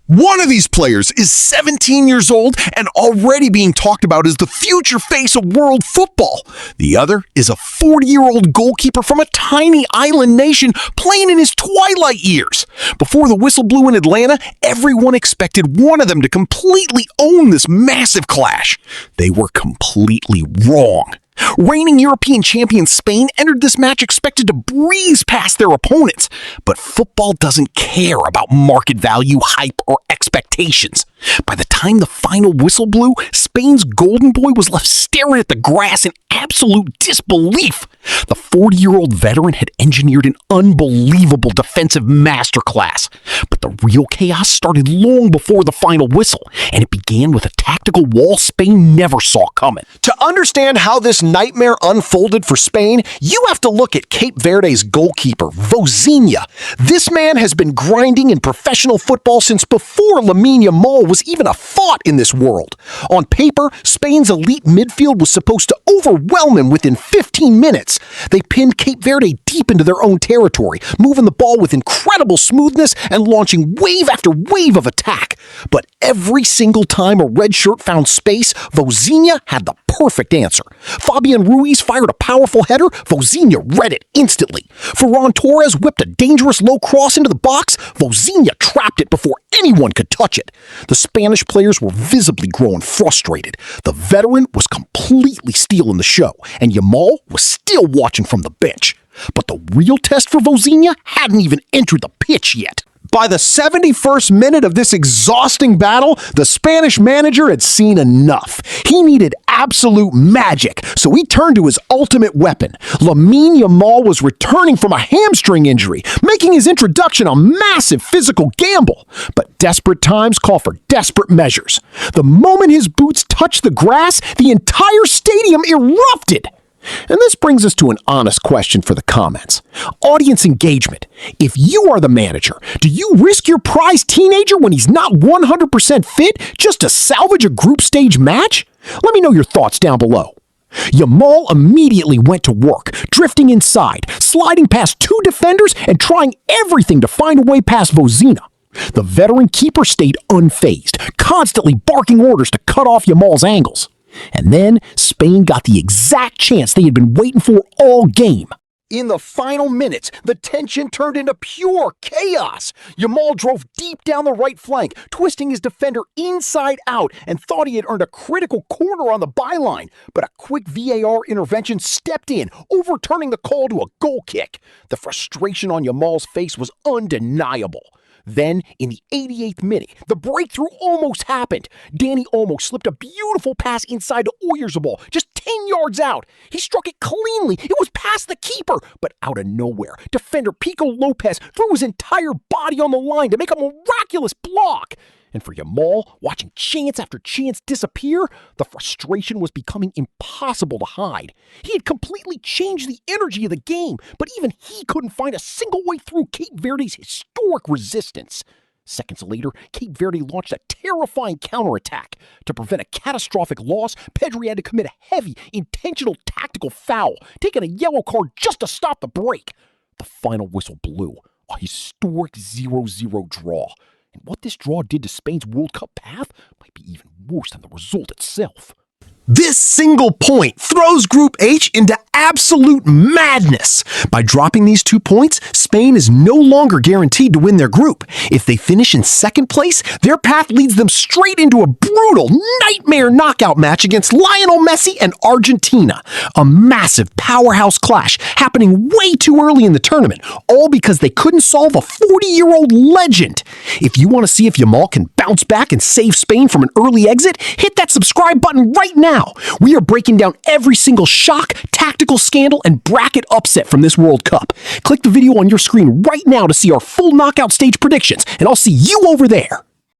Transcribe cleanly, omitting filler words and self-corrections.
One of these players is 17 years old and already being talked about as the future face of world football. The other is a 40-year-old goalkeeper from a tiny island nation playing in his twilight years. Before the whistle blew in Atlanta, everyone expected one of them to completely own this massive clash. They were completely wrong. Reigning European champion Spain entered this match expected to breeze past their opponents, but football doesn't care about market value, hype, or expectations. By the time the final whistle blew, Spain's golden boy was left staring at the grass in absolute disbelief. The 40-year-old veteran had engineered an unbelievable defensive masterclass, but the real chaos started long before the final whistle, and it began with a tactical wall Spain never saw coming. To understand how this nightmare unfolded for Spain, you have to look at Cape Verde's goalkeeper, Vozinha. This man has been grinding in professional football since before Lamine Yamal was even a thought in this world. On paper, Spain's elite midfield was supposed to overwhelm him within 15 minutes. They pinned Cape Verde deep into their own territory, moving the ball with incredible smoothness and launching wave after wave of attack. But every single time a red shirt found space, Vozinha had the perfect answer. Fabian Ruiz fired a powerful header, Vozinha read it instantly. Ferran Torres whipped a dangerous low cross into the box, Vozinha trapped it before anyone could touch it. The Spanish players were visibly growing frustrated. The veteran was completely stealing the show, and Yamal was still watching from the bench. But the real test for Vozinha hadn't even entered the pitch yet. By the 71st minute of this exhausting battle, the Spanish manager had seen enough. He needed absolute magic, so he turned to his ultimate weapon. Lamine Yamal was returning from a hamstring injury, making his introduction a massive physical gamble. But desperate times call for desperate measures. The moment his boots touched the grass, the entire stadium erupted. And this brings us to an honest question for the comments. Audience engagement. If you are the manager, do you risk your prized teenager when he's not 100% fit just to salvage a group stage match? Let me know your thoughts down below. Yamal immediately went to work, drifting inside, sliding past two defenders, and trying everything to find a way past Vozinha. The veteran keeper stayed unfazed, constantly barking orders to cut off Yamal's angles. And then Spain got the exact chance they had been waiting for all game. In the final minutes, the tension turned into pure chaos. Yamal drove deep down the right flank, twisting his defender inside out, and thought he had earned a critical corner on the byline. But a quick VAR intervention stepped in, overturning the call to a goal kick. The frustration on Yamal's face was undeniable. Then, in the 88th minute, the breakthrough almost happened. Danny Olmo slipped a beautiful pass inside to Oyarzabal, just 10 yards out. He struck it cleanly. It was past the keeper. But out of nowhere, defender Pico Lopez threw his entire body on the line to make a miraculous block. And for Yamal, watching chance after chance disappear, the frustration was becoming impossible to hide. He had completely changed the energy of the game, but even he couldn't find a single way through Cape Verde's historic resistance. Seconds later, Cape Verde launched a terrifying counterattack. To prevent a catastrophic loss, Pedri had to commit a heavy, intentional tactical foul, taking a yellow card just to stop the break. The final whistle blew, a historic 0-0 draw. And what this draw did to Spain's World Cup path might be even worse than the result itself. This single point throws Group H into absolute madness. By dropping these 2 points, Spain is no longer guaranteed to win their group. If they finish in second place, their path leads them straight into a brutal nightmare knockout match against Lionel Messi and Argentina. A massive powerhouse clash happening way too early in the tournament, all because they couldn't solve a 40-year-old legend. If you want to see if Yamal can bounce back and save Spain from an early exit, hit that subscribe button right now. We are breaking down every single shock, tactical scandal, and bracket upset from this World Cup. Click the video on your screen right now to see our full knockout stage predictions, and I'll see you over there.